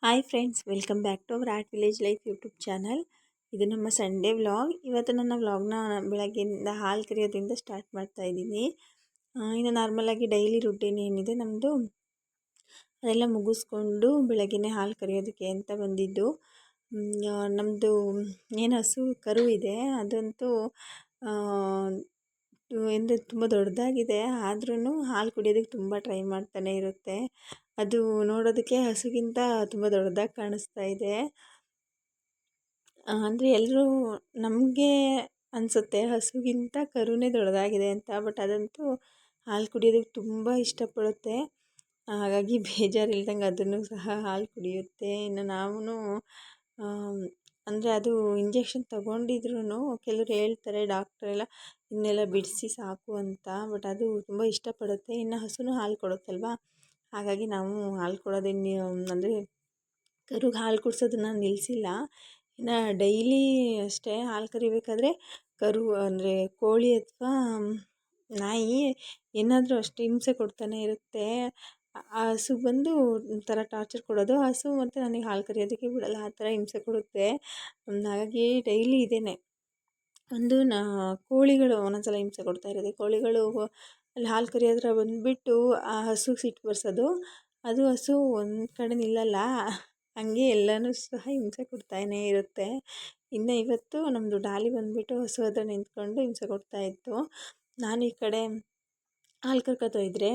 Hi friends, welcome back to our art village life YouTube channel. ಇದು ನಮ್ಮ Sunday vlog. ಇವತ್ತು ನನ್ನ ವ್ಲಾಗ್ನ ಬೆಳಗ್ಗೆಯಿಂದ ಹಾಲು ಕರೆಯೋದ್ರಿಂದ ಸ್ಟಾರ್ಟ್ ಮಾಡ್ತಾ ಇದ್ದೀನಿ. ಇನ್ನು ನಾರ್ಮಲಾಗಿ ಡೈಲಿ ರುಟೀನ್ ಏನಿದೆ ನಮ್ಮದು ಅದೆಲ್ಲ ಮುಗಿಸ್ಕೊಂಡು ಬೆಳಗ್ಗೆನೇ ಹಾಲು ಕರೆಯೋದಕ್ಕೆ ಅಂತ ಬಂದಿದ್ದು. ನಮ್ಮದು ಏನು ಹಸು ಕರು ಇದೆ, ಅದಂತೂ ಎಂದು ತುಂಬ ದೊಡ್ಡದಾಗಿದೆ. ಆದ್ರೂ ಹಾಲು ಕುಡಿಯೋದಕ್ಕೆ ತುಂಬ ಟ್ರೈ ಮಾಡ್ತಾನೆ ಇರುತ್ತೆ. ಅದು ನೋಡೋದಕ್ಕೆ ಹಸುಗಿಂತ ತುಂಬ ದೊಡ್ಡದಾಗಿ ಕಾಣಿಸ್ತಾ ಇದೆ. ಅಂದರೆ ಎಲ್ಲರೂ ನಮಗೆ ಅನಿಸುತ್ತೆ ಹಸುಗಿಂತ ಕರುನೇ ದೊಡ್ಡದಾಗಿದೆ ಅಂತ. ಬಟ್ ಅದಂತೂ ಹಾಲು ಕುಡಿಯೋದಕ್ಕೆ ತುಂಬ ಇಷ್ಟಪಡುತ್ತೆ. ಹಾಗಾಗಿ ಬೇಜಾರಿಲ್ದಂಗೆ ಅದನ್ನು ಸಹ ಹಾಲು ಕುಡಿಯುತ್ತೆ. ಇನ್ನು ನಾವು ಅಂದರೆ ಅದು ಇಂಜೆಕ್ಷನ್ ತೊಗೊಂಡಿದ್ರು ಕೆಲವ್ರು ಹೇಳ್ತಾರೆ ಡಾಕ್ಟ್ರೆಲ್ಲ ಇನ್ನೆಲ್ಲ ಬಿಡಿಸಿ ಸಾಕು ಅಂತ. ಬಟ್ ಅದು ತುಂಬ ಇಷ್ಟಪಡುತ್ತೆ. ಇನ್ನು ಹಸುನೂ ಹಾಲು ಕೊಡುತ್ತಲ್ವ, ಹಾಗಾಗಿ ನಾವು ಹಾಲು ಕೊಡೋದನ್ನು ಅಂದರೆ ಕರುಗೆ ಹಾಲು ಕುಡಿಸೋದನ್ನ ನಿಲ್ಲಿಸಿಲ್ಲ. ಇನ್ನು ಡೈಲಿ ಅಷ್ಟೇ ಹಾಲು ಕರಿಬೇಕಾದ್ರೆ ಕರು ಅಂದರೆ ಕೋಳಿ ಅಥವಾ ನಾಯಿ ಏನಾದರೂ ಅಷ್ಟೇ ಹಿಂಸೆ ಕೊಡ್ತಾನೆ ಇರುತ್ತೆ. ಆ ಹಸು ಬಂದು ಒಂಥರ ಟಾರ್ಚರ್ ಕೊಡೋದು. ಹಸು ಮತ್ತು ನನಗೆ ಹಾಲು ಕರಿಯೋದಕ್ಕೆ ಬಿಡಲ್ಲ, ಆ ಥರ ಹಿಂಸೆ ಕೊಡುತ್ತೆ. ಹಾಗಾಗಿ ಡೈಲಿ ಇದೇನೆ. ಕೋಳಿಗಳು ಒಂದೊಂದ್ಸಲ ಹಿಂಸೆ ಕೊಡ್ತಾ ಇರೋದೆ. ಕೋಳಿಗಳು ಅಲ್ಲಿ ಹಾಲು ಕರಿಯೋದ್ರ ಬಂದುಬಿಟ್ಟು ಆ ಹಸುಗೆ ಸಿಟ್ಟು ಬರ್ಸೋದು. ಅದು ಹಸು ಒಂದು ಕಡೆ ನಿಲ್ಲಲ್ಲ, ಹಂಗೆ ಎಲ್ಲನೂ ಸಹ ಹಿಂಸೆ ಕೊಡ್ತಾನೇ ಇರುತ್ತೆ. ಇನ್ನು ಇವತ್ತು ನಮ್ಮದು ಡಾಲಿ ಬಂದುಬಿಟ್ಟು ಹಸು ಹತ್ರ ನಿಂತ್ಕೊಂಡು ಹಿಂಸೆ ಕೊಡ್ತಾಯಿತ್ತು. ನಾನು ಈ ಕಡೆ ಹಾಲು ಕರ್ಕೊತಾ ಇದ್ದರೆ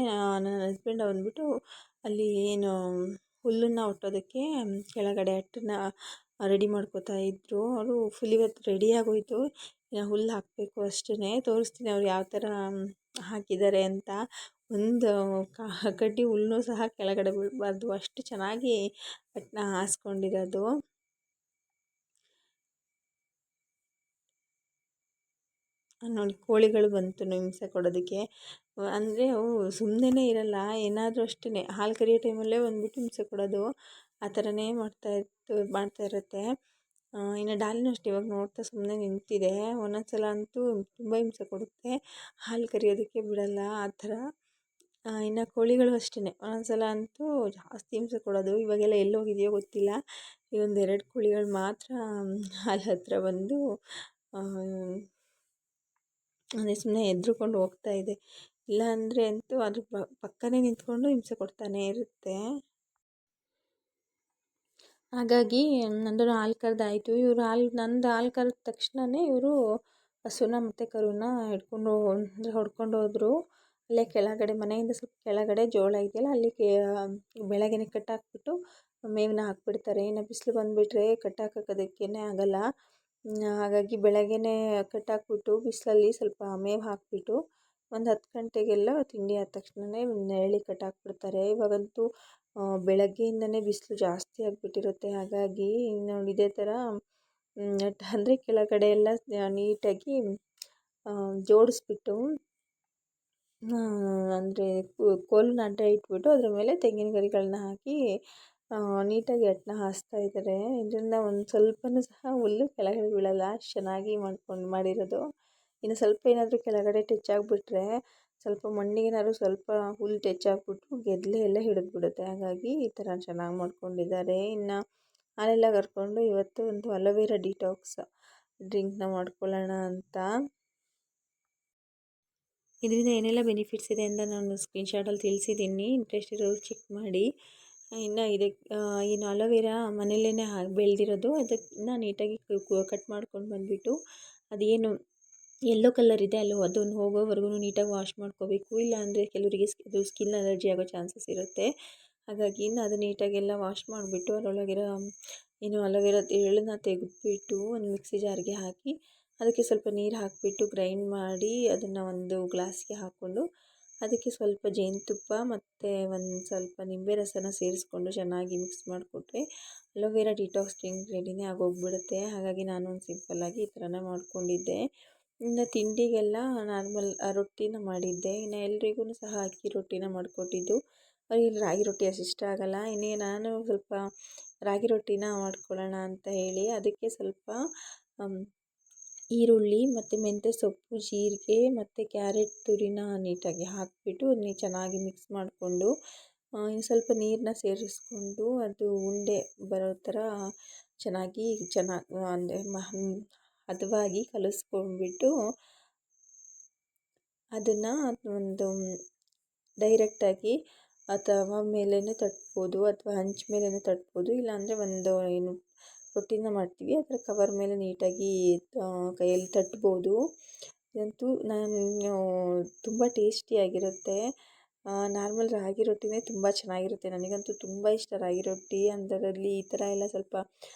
ನನ್ನ ಹಸ್ಬೆಂಡ್ ಬಂದುಬಿಟ್ಟು ಅಲ್ಲಿ ಏನು ಹುಲ್ಲನ್ನು ಒಟ್ಟೋದಕ್ಕೆ ಕೆಳಗಡೆ ಅಟ್ಟನ್ನ ರೆಡಿ ಮಾಡ್ಕೋತಾ ಇದ್ದರು. ಅವರು ಫುಲ್ ಇವತ್ತು ರೆಡಿ ಆಗೋಯಿತು. ಹುಲ್ಲು ಹಾಕಬೇಕು ಅಷ್ಟೇ. ತೋರಿಸ್ತೀನಿ ಅವ್ರು ಯಾವ ಥರ ಹಾಕಿದ್ದಾರೆ ಅಂತ. ಒಂದು ಕಡ್ಡಿ ಹುಲ್ಲೂ ಸಹ ಕೆಳಗಡೆ ಬೀಳಬಾರ್ದು, ಅಷ್ಟು ಚೆನ್ನಾಗಿ ಅದನ್ನ ಹಾಸ್ಕೊಂಡಿರೋದು. ನೋಡಿ, ಕೋಳಿಗಳು ಬಂತು ಹಿಂಸೆ ಕೊಡೋದಕ್ಕೆ. ಅಂದರೆ ಅವು ಸುಮ್ಮನೆ ಇರಲ್ಲ, ಏನಾದರೂ ಅಷ್ಟೇ ಹಾಲು ಕರಿಯೋ ಟೈಮಲ್ಲೇ ಬಂದುಬಿಟ್ಟು ಹಿಂಸೆ ಕೊಡೋದು. ಆ ಥರನೇ ಮಾಡ್ತಾ ಇರುತ್ತೆ. ಇನ್ನು ಡಾಲಿನೂ ಅಷ್ಟೇ ಇವಾಗ ನೋಡ್ತಾ ಸುಮ್ಮನೆ ನಿಂತಿದೆ. ಒಂದೊಂದು ಸಲ ಅಂತೂ ತುಂಬ ಹಿಂಸೆ ಕೊಡುತ್ತೆ, ಹಾಲು ಕರಿಯೋದಕ್ಕೆ ಬಿಡಲ್ಲ ಆ ಥರ. ಇನ್ನು ಕೋಳಿಗಳು ಅಷ್ಟೇ ಒಂದೊಂದು ಸಲ ಅಂತೂ ಜಾಸ್ತಿ ಹಿಂಸೆ ಕೊಡೋದು. ಇವಾಗೆಲ್ಲ ಎಲ್ಲೋಗಿದೆಯೋ ಗೊತ್ತಿಲ್ಲ. ಈ ಒಂದು 2 ಕೋಳಿಗಳು ಮಾತ್ರ ಅಲ್ಲಿ ಹತ್ತಿರ ಬಂದು ಅಂದರೆ ಸುಮ್ಮನೆ ಎದ್ರುಕೊಂಡು ಹೋಗ್ತಾ ಇದೆ. ಇಲ್ಲ ಅಂದರೆ ಅಂತೂ ಅದ್ರ ಪಕ್ಕನೇ ನಿಂತ್ಕೊಂಡು ಹಿಂಸೆ ಕೊಡ್ತಾನೇ ಇರುತ್ತೆ. ಹಾಗಾಗಿ ನಂದು ಹಾಲು ಕರೆದಾಯಿತು. ನಂದು ಹಾಲು ಕರೆದ ತಕ್ಷಣವೇ ಇವರು ಹಸುನ ಮತ್ತು ಕರುನ ಹೊಡ್ಕೊಂಡು ಹೋದರು. ಅಲ್ಲೇ ಕೆಳಗಡೆ ಮನೆಯಿಂದ ಸ್ವಲ್ಪ ಕೆಳಗಡೆ ಜೋಳ ಇದೆಯಲ್ಲ, ಅಲ್ಲಿ ಬೆಳಗ್ಗೆನೇ ಕಟ್ಟಾಕ್ಬಿಟ್ಟು ಮೇವನ್ನ ಹಾಕ್ಬಿಡ್ತಾರೆ. ಇನ್ನು ಬಿಸಿಲು ಬಂದುಬಿಟ್ರೆ ಕಟ್ಟಾಕೋದಕ್ಕೇ ಆಗಲ್ಲ. ಹಾಗಾಗಿ ಬೆಳಗ್ಗೆನೇ ಕಟ್ಟಾಕ್ಬಿಟ್ಟು ಬಿಸಿಲಲ್ಲಿ ಸ್ವಲ್ಪ ಮೇವು ಹಾಕಿಬಿಟ್ಟು ಒಂದು 10 ಗಂಟೆಗೆಲ್ಲ ತಿಂಡಿ ಆದ ತಕ್ಷಣವೇ ನೆರಳಿಗೆ ಕಟ್ಟಾಕ್ಬಿಡ್ತಾರೆ. ಇವಾಗಂತೂ ಬೆಳಗ್ಗೆಯಿಂದನೇ ಬಿಸಿಲು ಜಾಸ್ತಿ ಆಗಿಬಿಟ್ಟಿರುತ್ತೆ. ಹಾಗಾಗಿ ನೋಡಿ ಇದೇ ಥರ ಅಂದರೆ ಕೆಳಗಡೆ ಎಲ್ಲ ನೀಟಾಗಿ ಜೋಡಿಸ್ಬಿಟ್ಟು ಅಂದರೆ ಕೋಲನ್ನ ಅಡ್ಡ ಇಟ್ಬಿಟ್ಟು ಅದ್ರ ಮೇಲೆ ತೆಂಗಿನ ಗರಿಗಳನ್ನ ಹಾಕಿ ನೀಟಾಗಿ ಅಟ್ಟನ್ನ ಹಾಸ್ತಾ ಇದ್ದಾರೆ. ಇದರಿಂದ ಒಂದು ಸ್ವಲ್ಪನೂ ಸಹ ಹುಲ್ಲು ಕೆಳಗಡೆ ಬೀಳಲ್ಲ, ಅಷ್ಟು ಚೆನ್ನಾಗಿ ಮಾಡಿರೋದು. ಇನ್ನು ಸ್ವಲ್ಪ ಏನಾದರೂ ಕೆಳಗಡೆ ಟಚ್ ಆಗಿಬಿಟ್ರೆ, ಸ್ವಲ್ಪ ಮಣ್ಣಿಗೇನಾದ್ರು ಸ್ವಲ್ಪ ಹುಲ್ಲು ಟಚ್ ಆಗಿಬಿಟ್ರು ಗೆದ್ಲೆ ಎಲ್ಲ ಹಿಡಿದ್ಬಿಡುತ್ತೆ. ಹಾಗಾಗಿ ಈ ಥರ ಚೆನ್ನಾಗಿ ಮಾಡ್ಕೊಂಡಿದ್ದಾರೆ. ಇನ್ನು ಹಾಲೆಲ್ಲ ಕರ್ಕೊಂಡು ಇವತ್ತು ಒಂದು ಅಲೋವೆರಾ ಡಿಟಾಕ್ಸ್ ಡ್ರಿಂಕ್ನ ಮಾಡ್ಕೊಳ್ಳೋಣ ಅಂತ. ಇದರಿಂದ ಏನೆಲ್ಲ ಬೆನಿಫಿಟ್ಸ್ ಇದೆ ಅಂತ ನಾನು ಸ್ಕ್ರೀನ್ಶಾಟಲ್ಲಿ ತಿಳಿಸಿದ್ದೀನಿ, ಇಂಟ್ರೆಸ್ಟ್ ಇರೋರು ಚೆಕ್ ಮಾಡಿ. ಇನ್ನು ಏನು ಅಲೋವೆರಾ ಮನೆಯಲ್ಲೇ ಬೆಳೆದಿರೋದು, ಅದನ್ನು ನೀಟಾಗಿ ಕಟ್ ಮಾಡ್ಕೊಂಡು ಬಂದುಬಿಟ್ಟು ಅದೇನು ಯೆಲ್ಲೋ ಕಲರ್ ಇದೆ ಅದನ್ನು ಹೋಗೋವರೆಗೂ ನೀಟಾಗಿ ವಾಶ್ ಮಾಡ್ಕೋಬೇಕು. ಇಲ್ಲಾಂದರೆ ಕೆಲವರಿಗೆ ಅದು ಸ್ಕಿನ್ ಅಲರ್ಜಿ ಆಗೋ ಚಾನ್ಸಸ್ ಇರುತ್ತೆ. ಹಾಗಾಗಿ ಅದು ನೀಟಾಗೆಲ್ಲ ವಾಶ್ ಮಾಡಿಬಿಟ್ಟು ಅದರೊಳಗಿರೋ ಏನು ಅಲೋವೆರಾ ಎಳ್ಳನ್ನ ತೆಗೆದುಬಿಟ್ಟು ಒಂದು ಮಿಕ್ಸಿ ಜಾರ್ಗೆ ಹಾಕಿ ಅದಕ್ಕೆ ಸ್ವಲ್ಪ ನೀರು ಹಾಕಿಬಿಟ್ಟು ಗ್ರೈಂಡ್ ಮಾಡಿ ಅದನ್ನು ಒಂದು ಗ್ಲಾಸ್ಗೆ ಹಾಕ್ಕೊಂಡು ಅದಕ್ಕೆ ಸ್ವಲ್ಪ ಜೇನುತುಪ್ಪ ಮತ್ತು ಒಂದು ಸ್ವಲ್ಪ ನಿಂಬೆ ರಸನ ಸೇರಿಸ್ಕೊಂಡು ಚೆನ್ನಾಗಿ ಮಿಕ್ಸ್ ಮಾಡಿಕೊಟ್ರೆ ಅಲೋವೆರಾ ಡಿಟಾಕ್ಸ್ ಡ್ರಿಂಕ್ ರೆಡಿನೇ ಆಗೋಗ್ಬಿಡುತ್ತೆ. ಹಾಗಾಗಿ ನಾನು ಒಂದು ಸಿಂಪಲ್ಲಾಗಿ ಈ ಥರನೇ ಮಾಡ್ಕೊಂಡಿದ್ದೆ. ಇನ್ನು ತಿಂಡಿಗೆಲ್ಲ ನಾರ್ಮಲ್ ರೊಟ್ಟಿನ ಮಾಡಿದ್ದೆ. ಇನ್ನು ಎಲ್ರಿಗೂ ಸಹ ಅಕ್ಕಿ ರೊಟ್ಟಿನ ಮಾಡಿಕೊಟ್ಟಿದ್ದು. ಅವ್ರಿಗೆ ರಾಗಿ ರೊಟ್ಟಿ ಅಷ್ಟು ಇಷ್ಟ ಆಗೋಲ್ಲ. ಇನ್ನೇ ನಾನು ಸ್ವಲ್ಪ ರಾಗಿ ರೊಟ್ಟಿನ ಮಾಡ್ಕೊಳ್ಳೋಣ ಅಂತ ಹೇಳಿ ಅದಕ್ಕೆ ಸ್ವಲ್ಪ ಈರುಳ್ಳಿ ಮತ್ತು ಮೆಂತ್ಯ ಸೊಪ್ಪು, ಜೀರಿಗೆ ಮತ್ತು ಕ್ಯಾರೆಟ್ ತುರಿನ ನೀಟಾಗಿ ಹಾಕಿಬಿಟ್ಟು ಅದನ್ನ ಚೆನ್ನಾಗಿ ಮಿಕ್ಸ್ ಮಾಡಿಕೊಂಡು ಇನ್ನು ಸ್ವಲ್ಪ ನೀರನ್ನ ಸೇರಿಸ್ಕೊಂಡು ಅದು ಉಂಡೆ ಬರೋ ಥರ ಚೆನ್ನಾಗಿ ಅಂದರೆ ಹದವಾಗಿ ಕಲಿಸ್ಕೊಂಡ್ಬಿಟ್ಟು ಅದನ್ನು ಒಂದು ಡೈರೆಕ್ಟಾಗಿ ಅಥವಾ ಮೇಲೇ ತಟ್ಬೋದು ಅಥವಾ ಹಂಚು ಮೇಲೇ ತಟ್ಬೋದು. ಇಲ್ಲಾಂದರೆ ಒಂದು ಏನು ರೊಟ್ಟಿನ ಮಾಡ್ತೀವಿ ಅದರ ಕವರ್ ಮೇಲೆ ನೀಟಾಗಿ ಕೈಯಲ್ಲಿ ತಟ್ಬೋದು. ಇದಂತೂ ತುಂಬ ಟೇಸ್ಟಿಯಾಗಿರುತ್ತೆ. ನಾರ್ಮಲ್ ರಾಗಿ ರೊಟ್ಟಿನೇ ತುಂಬ ಚೆನ್ನಾಗಿರುತ್ತೆ. ನನಗಂತೂ ತುಂಬ ಇಷ್ಟ ರಾಗಿ ರೊಟ್ಟಿ. ಅದರಲ್ಲಿ ಈ ಥರ ಎಲ್ಲ ಸ್ವಲ್ಪ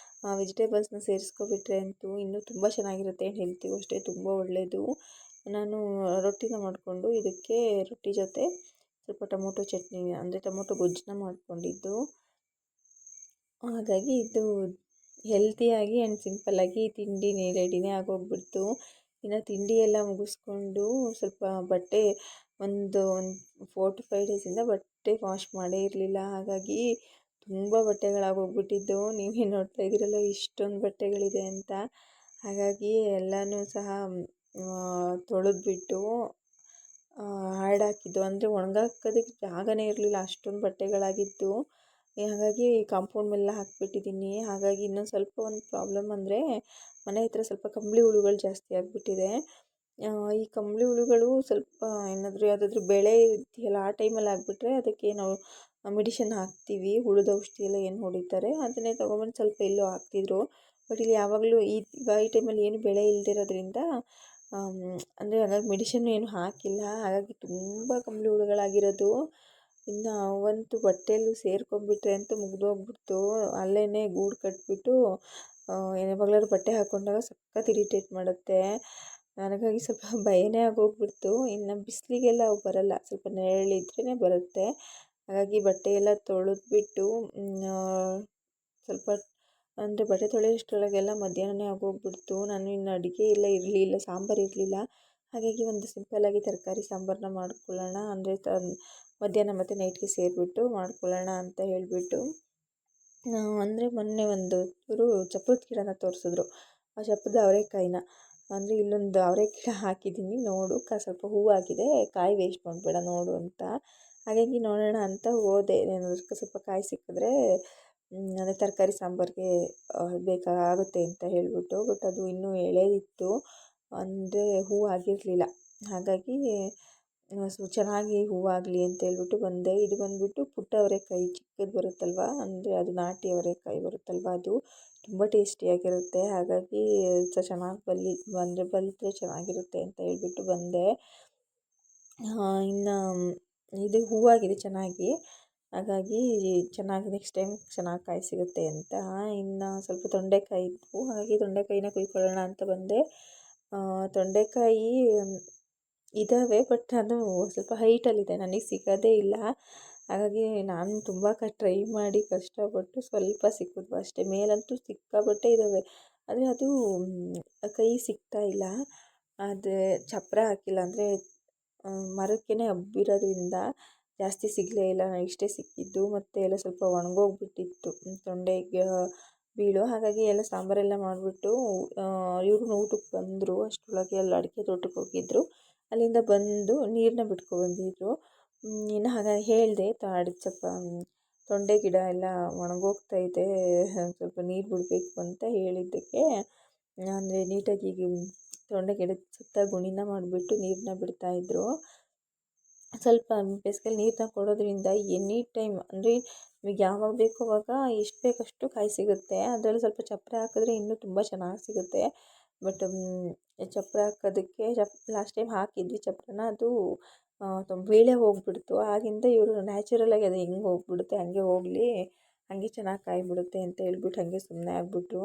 ವೆಜಿಟೇಬಲ್ಸ್ನ ಸೇರಿಸ್ಕೊಬಿಟ್ರೆ ಅಂತೂ ಇನ್ನೂ ತುಂಬ ಚೆನ್ನಾಗಿರುತ್ತೆ. ಹೆಲ್ತಿಗೂ ಅಷ್ಟೇ ತುಂಬ ಒಳ್ಳೆಯದು. ನಾನು ರೊಟ್ಟಿನ ಮಾಡಿಕೊಂಡು ಇದಕ್ಕೆ ರೊಟ್ಟಿ ಜೊತೆ ಸ್ವಲ್ಪ ಟೊಮೊಟೊ ಚಟ್ನಿ ಅಂದರೆ ಟೊಮೊಟೊ ಗೊಜ್ಜನ್ನ ಮಾಡ್ಕೊಂಡಿದ್ದು. ಹಾಗಾಗಿ ಇದು ಹೆಲ್ತಿಯಾಗಿ ಆ್ಯಂಡ್ ಸಿಂಪಲ್ಲಾಗಿ ತಿಂಡಿ ರೆಡಿನೇ ಆಗೋಗ್ಬಿಡ್ತು. ಇನ್ನು ತಿಂಡಿ ಎಲ್ಲ ಮುಗಿಸ್ಕೊಂಡು ಸ್ವಲ್ಪ ಬಟ್ಟೆ ಒಂದು 4 to 5 ಡೇಸಿಂದ ಬಟ್ಟೆ ವಾಶ್ ಮಾಡೇ ಇರಲಿಲ್ಲ. ಹಾಗಾಗಿ ತುಂಬ ಬಟ್ಟೆಗಳಾಗೋಗ್ಬಿಟ್ಟಿದ್ದು. ನೀವೇ ನೋಡ್ತಾ ಇದ್ದೀರಲ್ಲ ಇಷ್ಟೊಂದು ಬಟ್ಟೆಗಳಿದೆ ಅಂತ. ಹಾಗಾಗಿ ಎಲ್ಲನೂ ಸಹ ತೊಳೆದ್ಬಿಟ್ಟು ಹಾಕಿದ್ದು. ಅಂದರೆ ಒಣಗಾಕೋದಕ್ಕೆ ಜಾಗನೇ ಇರಲಿಲ್ಲ, ಅಷ್ಟೊಂದು ಬಟ್ಟೆಗಳಾಗಿತ್ತು. ಹಾಗಾಗಿ ಕಾಂಪೌಂಡ್ ಮೇಲೆ ಹಾಕಿಬಿಟ್ಟಿದ್ದೀನಿ. ಹಾಗಾಗಿ ಇನ್ನೊಂದು ಸ್ವಲ್ಪ ಒಂದು ಪ್ರಾಬ್ಲಮ್ ಅಂದರೆ ಮನೆ ಹತ್ರ ಸ್ವಲ್ಪ ಕಂಬಳಿ ಹುಳುಗಳು ಜಾಸ್ತಿ ಆಗಿಬಿಟ್ಟಿದೆ. ಈ ಕಂಬಳಿ ಹುಳುಗಳು ಸ್ವಲ್ಪ ಏನಾದರೂ ಯಾವುದಾದ್ರೂ ಬೆಳೆ ಇದೆಯಲ್ಲ ಆ ಟೈಮಲ್ಲಿ ಆಗಿಬಿಟ್ರೆ ಅದಕ್ಕೆ ನಾವು ಮೆಡಿಷನ್ ಹಾಕ್ತೀವಿ. ಹುಳದ ಔಷಧಿ ಎಲ್ಲ ಏನು ಹೊಡಿತಾರೆ ಅದನ್ನೇ ತೊಗೊಂಬಂದು ಸ್ವಲ್ಪ ಎಲ್ಲೋ ಹಾಕ್ತಿದ್ರು. ಬಟ್ ಇಲ್ಲಿ ಯಾವಾಗಲೂ ಈ ಟೈಮಲ್ಲಿ ಏನು ಬೆಳೆ ಇಲ್ಲದಿರೋದ್ರಿಂದ ಅಂದರೆ ಹಾಗಾಗಿ ಮೆಡಿಷನ್ ಏನು ಹಾಕಿಲ್ಲ. ಹಾಗಾಗಿ ತುಂಬ ಕಂಬಳಿ ಹುಳುಗಳಾಗಿರೋದು. ಇನ್ನು ಅವಂತೂ ಬಟ್ಟೆಯಲ್ಲೂ ಸೇರ್ಕೊಂಡ್ಬಿಟ್ರೆ ಅಂತೂ ಮುಗಿದೋಗ್ಬಿಡ್ತು. ಅಲ್ಲೇ ಗೂಡು ಕಟ್ಟಿಬಿಟ್ಟು ಯಾವಾಗಲಾದ್ರು ಬಟ್ಟೆ ಹಾಕ್ಕೊಂಡಾಗ ಸಖತ್ ಇರಿಟೇಟ್ ಮಾಡುತ್ತೆ. ನನಗಾಗಿ ಸ್ವಲ್ಪ ಭಯನೇ ಆಗೋಗ್ಬಿಡ್ತು. ಇನ್ನು ಬಿಸಿಲಿಗೆಲ್ಲ ಅವು ಬರೋಲ್ಲ, ಸ್ವಲ್ಪ ನೆರಳಿದ್ರೇ ಬರುತ್ತೆ. ಹಾಗಾಗಿ ಬಟ್ಟೆ ಎಲ್ಲ ತೊಳೆದ್ಬಿಟ್ಟು ಸ್ವಲ್ಪ ಅಂದರೆ ಬಟ್ಟೆ ತೊಳೆಯೋಷ್ಟರೊಳಗೆಲ್ಲ ಮಧ್ಯಾಹ್ನನೇ ಆಗೋಗ್ಬಿಡ್ತು. ನಾನು ಇನ್ನು ಅಡುಗೆ ಎಲ್ಲ ಇರಲಿಲ್ಲ, ಸಾಂಬಾರು ಇರಲಿಲ್ಲ. ಹಾಗಾಗಿ ಒಂದು ಸಿಂಪಲ್ಲಾಗಿ ತರಕಾರಿ ಸಾಂಬಾರನ್ನ ಮಾಡ್ಕೊಳ್ಳೋಣ ಅಂದರೆ ಮಧ್ಯಾಹ್ನ ಮತ್ತು ನೈಟ್ಗೆ ಸೇರಿಬಿಟ್ಟು ಮಾಡ್ಕೊಳ್ಳೋಣ ಅಂತ ಹೇಳಿಬಿಟ್ಟು ಅಂದರೆ ಮೊನ್ನೆ ಒಂದು ಚೂರು ಚಪ್ಪರದ ಗಿಡನ ತೋರಿಸಿದ್ರು. ಆ ಚಪ್ಪರದ ಅವರೆಕಾಯಿನ ಅಂದರೆ ಇಲ್ಲೊಂದು ಅವರೆ ಗಿಡ ಹಾಕಿದ್ದೀನಿ ನೋಡು, ಸ್ವಲ್ಪ ಹೂವಾಗಿದೆ, ಕಾಯಿ ವೇಸ್ಟ್ ಮಾಡಬೇಡ ನೋಡು ಅಂತ. ಹಾಗಾಗಿ ನೋಡೋಣ ಅಂತ ಹೋದೆ. ಏನಾದರೂ ಸ್ವಲ್ಪ ಕಾಯಿ ಸಿಕ್ಕಿದ್ರೆ ಅಂದರೆ ತರಕಾರಿ ಸಾಂಬಾರಿಗೆ ಬೇಕಾಗುತ್ತೆ ಅಂತ ಹೇಳಿಬಿಟ್ಟು. ಬಟ್ ಅದು ಇನ್ನೂ ಎಳೆದಿತ್ತು, ಅಂದರೆ ಹೂವಾಗಿರಲಿಲ್ಲ. ಹಾಗಾಗಿ ಚೆನ್ನಾಗಿ ಹೂವಾಗಲಿ ಅಂತ ಹೇಳ್ಬಿಟ್ಟು ಬಂದೆ. ಇದು ಬಂದುಬಿಟ್ಟು ಪುಟ್ಟ ಅವರೆಕಾಯಿ ಚಿಕ್ಕದು ಬರುತ್ತಲ್ವ, ಅಂದರೆ ಅದು ನಾಟಿ ಅವರೆಕಾಯಿ ಬರುತ್ತಲ್ವ, ಅದು ತುಂಬ ಟೇಸ್ಟಿಯಾಗಿರುತ್ತೆ. ಹಾಗಾಗಿ ಚೆನ್ನಾಗಿ ಬಲಿದ್ರೆ ಚೆನ್ನಾಗಿರುತ್ತೆ ಅಂತ ಹೇಳ್ಬಿಟ್ಟು ಬಂದೆ. ಇನ್ನು ಇದು ಹೂವಾಗಿದೆ ಚೆನ್ನಾಗಿ, ಹಾಗಾಗಿ ಚೆನ್ನಾಗಿ ನೆಕ್ಸ್ಟ್ ಟೈಮ್ ಚೆನ್ನಾಗಿ ಕಾಯಿ ಸಿಗುತ್ತೆ ಅಂತ. ಇನ್ನು ಸ್ವಲ್ಪ ತೊಂಡೆಕಾಯಿ ಇತ್ತು, ಹಾಗಾಗಿ ತೊಂಡೆಕಾಯಿನ ಕುಯ್ಕೊಳ್ಳೋಣ ಅಂತ ಬಂದೆ. ತೊಂಡೆಕಾಯಿ ಇದ್ದಾವೆ, ಬಟ್ ಅದು ಸ್ವಲ್ಪ ಹೈಟಲ್ಲಿದೆ, ನನಗೆ ಸಿಗೋದೇ ಇಲ್ಲ. ಹಾಗಾಗಿ ನಾನು ತುಂಬ ಟ್ರೈ ಮಾಡಿ ಕಷ್ಟಪಟ್ಟು ಸ್ವಲ್ಪ ಸಿಕ್ಕಿದ್ವು ಅಷ್ಟೇ. ಮೇಲಂತೂ ಸಿಕ್ಕಾಪಟ್ಟೆ ಇದ್ದಾವೆ, ಆದರೆ ಅದು ಕೈ ಸಿಗ್ತಾ ಇಲ್ಲ. ಆದರೆ ಚಪ್ಪರ ಹಾಕಿಲ್ಲ, ಅಂದರೆ ಮರಕ್ಕೇ ಹಬ್ಬಿರೋದ್ರಿಂದ ಜಾಸ್ತಿ ಸಿಗಲೇ ಇಲ್ಲ. ಇಷ್ಟೇ ಸಿಕ್ಕಿದ್ದು, ಮತ್ತು ಎಲ್ಲ ಸ್ವಲ್ಪ ಒಣಗೋಗ್ಬಿಟ್ಟಿತ್ತು ತೊಂಡೆಗೆ ಬೀಳು. ಹಾಗಾಗಿ ಎಲ್ಲ ಸಾಂಬಾರೆಲ್ಲ ಮಾಡಿಬಿಟ್ಟು ಇವ್ರು ಊಟಕ್ಕೆ ಬಂದರು. ಅಷ್ಟರೊಳಗೆ ಎಲ್ಲ ಅಡಿಕೆ ತೋಟಕ್ಕೆ ಹೋಗಿದ್ದರು. ಅಲ್ಲಿಂದ ಬಂದು ನೀರನ್ನ ಬಿಟ್ಕೊಬಂದಿದ್ರು. ಇನ್ನು ಹಾಗಾಗಿ ಹೇಳಿದೆ ಸ್ವಲ್ಪ ತೊಂಡೆ ಗಿಡ ಎಲ್ಲ ಒಣಗೋಗ್ತಾಯಿದೆ, ಸ್ವಲ್ಪ ನೀರು ಬಿಡಬೇಕು ಅಂತ ಹೇಳಿದ್ದಕ್ಕೆ, ಅಂದರೆ ನೀಟಾಗಿ ತೊಂಡೆ ಗಿಡದ ಸುತ್ತ ಗುಣಿನ ಮಾಡಿಬಿಟ್ಟು ನೀರನ್ನ ಬಿಡ್ತಾಯಿದ್ರು. ಸ್ವಲ್ಪ ಬೇಸಿಗೆಯಲ್ಲಿ ನೀರನ್ನ ಕೊಡೋದ್ರಿಂದ ಎನಿ ಟೈಮ್ ಅಂದರೆ ನಿಮಗೆ ಯಾವಾಗ ಬೇಕೋ ಆವಾಗ ಎಷ್ಟು ಬೇಕಷ್ಟು ಕಾಯಿ ಸಿಗುತ್ತೆ. ಅದರಲ್ಲಿ ಸ್ವಲ್ಪ ಚಪ್ಪರ ಹಾಕಿದ್ರೆ ಇನ್ನೂ ತುಂಬ ಚೆನ್ನಾಗಿ ಸಿಗುತ್ತೆ. ಬಟ್ ಚಪ್ಪರ ಹಾಕೋದಕ್ಕೆ ಲಾಸ್ಟ್ ಟೈಮ್ ಹಾಕಿದ್ವಿ ಚಪ್ಪರನ, ಅದು ಬೇಳೆ ಹೋಗಿಬಿಡ್ತು. ಆಗಿಂದ ಇವರು ನ್ಯಾಚುರಲಾಗಿ ಅದು ಹೆಂಗೆ ಹೋಗಿಬಿಡುತ್ತೆ ಹಾಗೆ ಹೋಗಲಿ, ಹಾಗೆ ಚೆನ್ನಾಗಿ ಕಾಯಿ ಬಿಡುತ್ತೆ ಅಂತ ಹೇಳ್ಬಿಟ್ಟು ಹಾಗೆ ಸುಮ್ಮನೆ ಆಗಿಬಿಟ್ರು.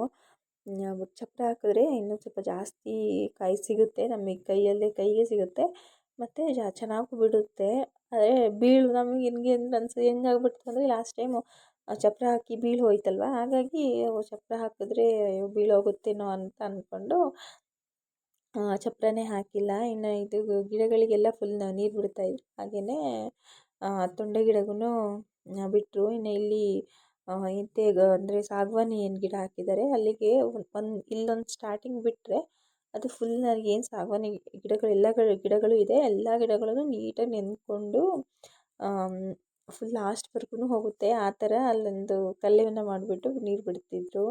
ಬಟ್ ಚಪ್ಪರ ಹಾಕಿದ್ರೆ ಇನ್ನೂ ಸ್ವಲ್ಪ ಜಾಸ್ತಿ ಕಾಯಿ ಸಿಗುತ್ತೆ, ನಮಗೆ ಕೈಗೆ ಸಿಗುತ್ತೆ, ಮತ್ತು ಚೆನ್ನಾಗೂ ಬಿಡುತ್ತೆ. ಆದರೆ ಬೀಳು ನಮಗೆ ಹೆಂಗಾಗ್ಬಿಡ್ತು ಅಂದರೆ ಲಾಸ್ಟ್ ಟೈಮು ಚಪ್ಪರ ಹಾಕಿ ಬೀಳು ಹೋಯ್ತಲ್ವ, ಹಾಗಾಗಿ ಚಪ್ಪರ ಹಾಕಿದ್ರೆ ಬೀಳೋಗುತ್ತೇನೋ ಅಂತ ಅಂದ್ಕೊಂಡು ಚಪ್ಪರನೇ ಹಾಕಿಲ್ಲ. ಇನ್ನು ಇದು ಗಿಡಗಳಿಗೆಲ್ಲ ಫುಲ್ ನೀರು ಬಿಡ್ತಾಯಿದ್ರು. ಹಾಗೆಯೇ ತೊಂಡೆ ಗಿಡಗೂ ಬಿಟ್ಟರು. ಇನ್ನು ಇಲ್ಲಿ ಅಂದರೆ ಸಾಗವಾನಿ ಏನು ಗಿಡ ಹಾಕಿದ್ದಾರೆ ಅಲ್ಲಿಗೆ ಇಲ್ಲೊಂದು ಸ್ಟಾರ್ಟಿಂಗ್ ಬಿಟ್ಟರೆ ಅದು ಫುಲ್ ಏನು ಸಾಗವಾನಿ ಗಿಡಗಳು ಎಲ್ಲ ಗಿಡಗಳು ಇದೆ. ಎಲ್ಲ ಗಿಡಗಳನ್ನು ನೀಟಾಗಿ ನೆಂದ್ಕೊಂಡು ಫುಲ್ ಲಾಸ್ಟ್ವರೆಗೂ ಹೋಗುತ್ತೆ. ಆ ಥರ ಅಲ್ಲೊಂದು ಕಲ್ಲನ್ನು ಮಾಡಿಬಿಟ್ಟು ನೀರು ಬಿಡ್ತಿದ್ರು.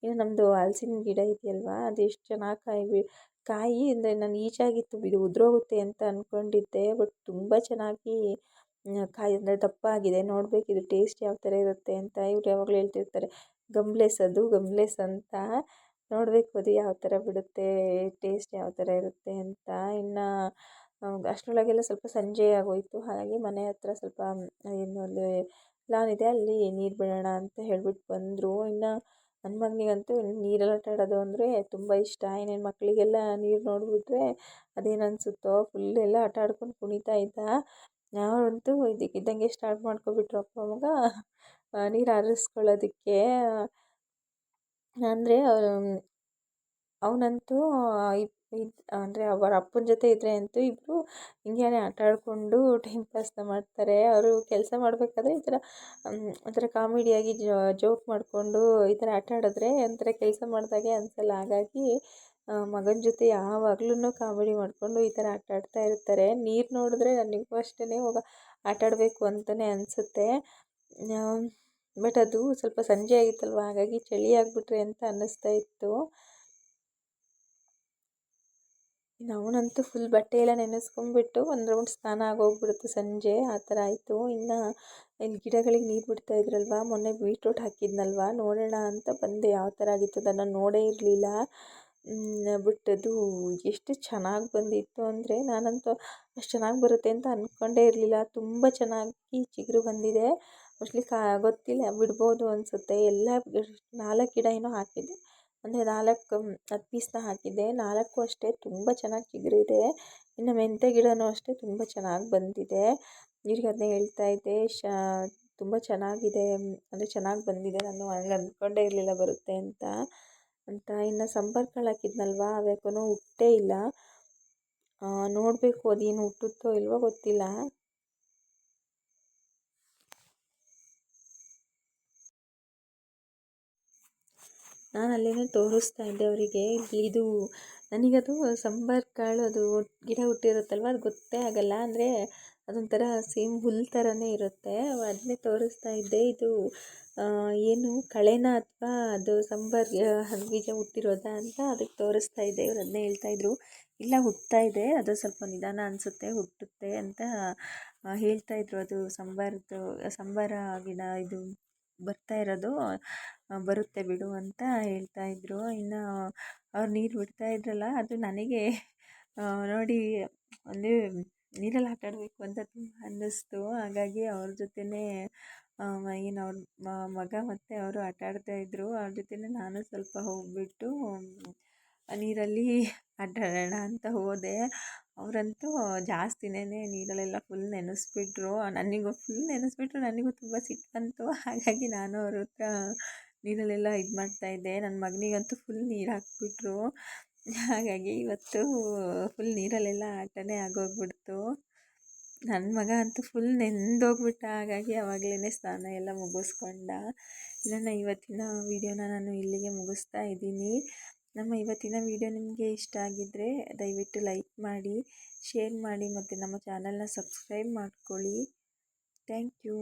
ಇನ್ನು ನಮ್ಮದು ಹಲಸಿನ ಗಿಡ ಇದೆಯಲ್ವಾ, ಅದು ಎಷ್ಟು ಚೆನ್ನಾಗಿ ಕಾಯಿ ಅಂದರೆ ನಾನು ಈಚಾಗಿತ್ತು ಇದು ಉದುರೋಗುತ್ತೆ ಅಂತ ಅಂದ್ಕೊಂಡಿದ್ದೆ. ಬಟ್ ತುಂಬ ಚೆನ್ನಾಗಿ ಕಾಯಿ ಅಂದರೆ ದಪ್ಪ ಆಗಿದೆ. ನೋಡಬೇಕು ಇದು ಟೇಸ್ಟ್ ಯಾವ ಥರ ಇರುತ್ತೆ ಅಂತ. ಇವ್ರು ಯಾವಾಗಲೂ ಹೇಳ್ತಿರ್ತಾರೆ ಅದು ಗಮ್ಲೆಸ್ ಅಂತ. ನೋಡಬೇಕು ಅದು ಯಾವ ಥರ ಬಿಡುತ್ತೆ, ಟೇಸ್ಟ್ ಯಾವ ಥರ ಇರುತ್ತೆ ಅಂತ. ಇನ್ನು ಅಷ್ಟರೊಳಗೆಲ್ಲ ಸ್ವಲ್ಪ ಸಂಜೆ ಆಗೋಯಿತು. ಹಾಗಾಗಿ ಮನೆ ಹತ್ರ ಸ್ವಲ್ಪ ಏನು ಅಲ್ಲಿ ಲಾನ್ ಇದೆ, ಅಲ್ಲಿ ನೀರು ಬಿಡೋಣ ಅಂತ ಹೇಳ್ಬಿಟ್ಟು ಬಂದರು. ಇನ್ನು ನನ್ನ ಮಗನಿಗಂತೂ ನೀರಲ್ಲಿ ಆಟ ಆಡೋದು ಅಂದರೆ ತುಂಬ ಇಷ್ಟ. ಇನ್ನೇನು ಮಕ್ಕಳಿಗೆಲ್ಲ ನೀರು ನೋಡಿಬಿಟ್ರೆ ಅದೇನು ಅನಿಸುತ್ತೋ ಫುಲ್ ಎಲ್ಲ ಆಟ ಆಡ್ಕೊಂಡು ಕುಣಿತಾ ಇದ್ದ. ನಾವಂತೂ ಇದಕ್ಕಿದ್ದಂಗೆ ಸ್ಟಾರ್ಟ್ ಮಾಡ್ಕೊಬಿಟ್ರು ಅಪ್ಪ ಮಗ ನೀರು ಹಾರಿಸ್ಕೊಳ್ಳೋದಕ್ಕೆ. ಅಂದರೆ ಅವನಂತೂ ಅಂದರೆ ಅವರ ಅಪ್ಪನ ಜೊತೆ ಇದ್ದರೆ ಅಂತೂ ಇಬ್ಬರು ಹಿಂಗೇ ಆಟ ಆಡಿಕೊಂಡು ಟೈಮ್ ಪಾಸ್ನ ಮಾಡ್ತಾರೆ. ಅವರು ಕೆಲಸ ಮಾಡಬೇಕಾದ್ರೆ ಒಂಥರ ಕಾಮಿಡಿಯಾಗಿ ಜೋಕ್ ಮಾಡಿಕೊಂಡು ಈ ಥರ ಆಟ ಆಡಿದ್ರೆ ಒಂಥರ ಕೆಲಸ ಮಾಡಿದಾಗೆ ಅನಿಸಲ್ಲ. ಹಾಗಾಗಿ ಮಗನ ಜೊತೆ ಯಾವಾಗ್ಲೂ ಕಾಮಿಡಿ ಮಾಡಿಕೊಂಡು ಈ ಥರ ಆಟ ಆಡ್ತಾ ಇರ್ತಾರೆ. ನೀರು ನೋಡಿದ್ರೆ ನನಗೂ ಅಷ್ಟೇ ಆಟ ಆಡಬೇಕು ಅಂತಲೇ ಅನಿಸುತ್ತೆ. ಬಟ್ ಅದು ಸ್ವಲ್ಪ ಸಂಜೆ ಆಗಿತ್ತಲ್ವ, ಹಾಗಾಗಿ ಚಳಿ ಆಗಿಬಿಟ್ರೆ ಅಂತ ಅನ್ನಿಸ್ತಾ ಇತ್ತು. ಇನ್ನು ಅವನಂತೂ ಫುಲ್ ಬಟ್ಟೆ ಎಲ್ಲ ನೆನೆಸ್ಕೊಂಡ್ಬಿಟ್ಟು ಒಂದು ರೌಂಡ್ ಸ್ನಾನ ಆಗೋಗ್ಬಿಡುತ್ತೆ ಸಂಜೆ, ಆ ಥರ ಆಯಿತು. ಇನ್ನು ಇಲ್ಲಿ ಗಿಡಗಳಿಗೆ ನೀರು ಬಿಡ್ತಾ ಇದ್ರಲ್ವ, ಮೊನ್ನೆ ಬೀಟ್ರೋಟ್ ಹಾಕಿದ್ನಲ್ವ, ನೋಡೋಣ ಅಂತ ಬಂದೆ ಯಾವ ಥರ ಆಗಿತ್ತು ಅದನ್ನು ನೋಡೇ ಇರಲಿಲ್ಲ. ಬಟ್ ಅದು ಎಷ್ಟು ಚೆನ್ನಾಗಿ ಬಂದಿತ್ತು ಅಂದರೆ ನಾನಂತೂ ಅಷ್ಟು ಚೆನ್ನಾಗಿ ಬರುತ್ತೆ ಅಂತ ಅಂದ್ಕೊಂಡೇ ಇರಲಿಲ್ಲ. ತುಂಬ ಚೆನ್ನಾಗಿ ಚಿಗುರು ಬಂದಿದೆ. ಮೋಸ್ಟ್ಲಿ ಗೊತ್ತಿಲ್ಲ, ಬಿಡ್ಬೋದು ಅನಿಸುತ್ತೆ. ಎಲ್ಲ 4 ಗಿಡ ಏನೋ ಹಾಕಿದ್ದೆ, ಅಂದರೆ 10 ಪೀಸ್ನ ಹಾಕಿದ್ದೆ. 4 ಅಷ್ಟೇ ತುಂಬ ಚೆನ್ನಾಗಿ ಚಿಗುರಿದೆ. ಇನ್ನು ಮೆಂತ್ಯ ಗಿಡನೂ ಅಷ್ಟೇ ತುಂಬ ಚೆನ್ನಾಗಿ ಬಂದಿದೆ. ಇವ್ರಿಗೆ ಅದನ್ನೇ ಹೇಳ್ತಾ ಇದ್ದೆ, ತುಂಬ ಚೆನ್ನಾಗಿದೆ ಅಂದರೆ ಚೆನ್ನಾಗಿ ಬಂದಿದೆ, ನಾನು ಹಂಗೆ ಅಂದ್ಕೊಂಡೇ ಇರಲಿಲ್ಲ ಬರುತ್ತೆ ಅಂತ. ಇನ್ನು ಸಂಪರ್ಕ ಕಾಳು ಹಾಕಿದ್ನಲ್ವ, ಅದ್ಯಾಕೋ ಹುಟ್ಟೇ ಇಲ್ಲ. ನೋಡಬೇಕು ಅದೇನು ಹುಟ್ಟುತ್ತೋ ಇಲ್ವೋ ಗೊತ್ತಿಲ್ಲ. ನಾನು ಅಲ್ಲೇ ತೋರಿಸ್ತಾ ಇದ್ದೆ ಅವರಿಗೆ. ಇದು ನನಗದು ಸಂಬಾರ ಕಾಳು ಅದು ಗಿಡ ಹುಟ್ಟಿರುತ್ತಲ್ವ, ಅದು ಗೊತ್ತೇ ಆಗಲ್ಲ. ಅಂದರೆ ಅದೊಂಥರ ಸೇಮ್ ಹುಲ್ ಥರನೇ ಇರುತ್ತೆ. ಅದನ್ನೇ ತೋರಿಸ್ತಾ ಇದ್ದೆ. ಇದು ಏನು ಕಳೆನ ಅಥವಾ ಅದು ಬೀಜ ಹುಟ್ಟಿರೋದಾ ಅಂತ ಅದಕ್ಕೆ ತೋರಿಸ್ತಾ ಇದ್ದೆ. ಇವ್ರು ಅದನ್ನೇ ಹೇಳ್ತಾಯಿದ್ರು, ಇಲ್ಲ ಹುಟ್ತಾ ಇದೆ, ಅದು ಸ್ವಲ್ಪ ನಿಧಾನ ಅನಿಸುತ್ತೆ, ಹುಟ್ಟುತ್ತೆ ಅಂತ ಹೇಳ್ತಾಯಿದ್ರು. ಅದು ಸಂಬಾರ ಗಿಡ ಇದು ಬರ್ತಾ ಇರೋದು, ಬರುತ್ತೆ ಬಿಡು ಅಂತ ಹೇಳ್ತಾಯಿದ್ರು. ಇನ್ನು ಅವ್ರು ನೀರು ಬಿಡ್ತಾ ಇದ್ರಲ್ಲ, ಅದು ನನಗೆ ನೋಡಿ ಅಂದರೆ ನೀರಲ್ಲಿ ಆಟ ಆಡಬೇಕು ಅಂತ ತುಂಬ ಅನ್ನಿಸ್ತು. ಹಾಗಾಗಿ ಅವ್ರ ಜೊತೆನೇ ಏನು ಅವ್ರ ಮಗ ಮತ್ತು ಅವರು ಆಟ ಆಡ್ತಾಯಿದ್ರು. ಅವ್ರ ಜೊತೆನೇ ನಾನು ಸ್ವಲ್ಪ ಹೋಗಿಬಿಟ್ಟು ನೀರಲ್ಲಿ ಆಟ ಆಡೋಣ ಅಂತ ಹೋದೆ. ಅವರಂತೂ ಜಾಸ್ತಿನೇ ನೀರಲ್ಲೆಲ್ಲ ಫುಲ್ ನೆನೆಸ್ಬಿಟ್ರು. ನನಗೂ ತುಂಬ ಸಿಟ್ಟು ಬಂತು. ಹಾಗಾಗಿ ನಾನು ಅವ್ರ ಹತ್ರ ನೀರಲ್ಲೆಲ್ಲ ಇದು ಮಾಡ್ತಾಯಿದ್ದೆ. ನನ್ನ ಮಗನಿಗಂತೂ ಫುಲ್ ನೀರು ಹಾಕ್ಬಿಟ್ರು. ಹಾಗಾಗಿ ಇವತ್ತು ಫುಲ್ ನೀರಲ್ಲೆಲ್ಲ ಆಟನೇ ಆಗೋಗ್ಬಿಡ್ತು. ನನ್ನ ಮಗ ಅಂತೂ ಫುಲ್ ನೆಂದೋಗ್ಬಿಟ್ಟ. ಹಾಗಾಗಿ ಆವಾಗಲೇ ಸ್ನಾನ ಎಲ್ಲ ಮುಗಿಸ್ಕೊಂಡ. ನನ್ನ ಇವತ್ತಿನ ವೀಡಿಯೋನ ನಾನು ಇಲ್ಲಿಗೆ ಮುಗಿಸ್ತಾ ಇದ್ದೀನಿ. ನಮ್ಮ ಇವತ್ತಿನ ವೀಡಿಯೋ ನಿಮಗೆ ಇಷ್ಟ ಆಗಿದ್ದರೆ ದಯವಿಟ್ಟು ಲೈಕ್ ಮಾಡಿ, ಶೇರ್ ಮಾಡಿ ಮತ್ತು ನಮ್ಮ ಚಾನಲ್ನ ಸಬ್ಸ್ಕ್ರೈಬ್ ಮಾಡ್ಕೊಳ್ಳಿ. Thank you.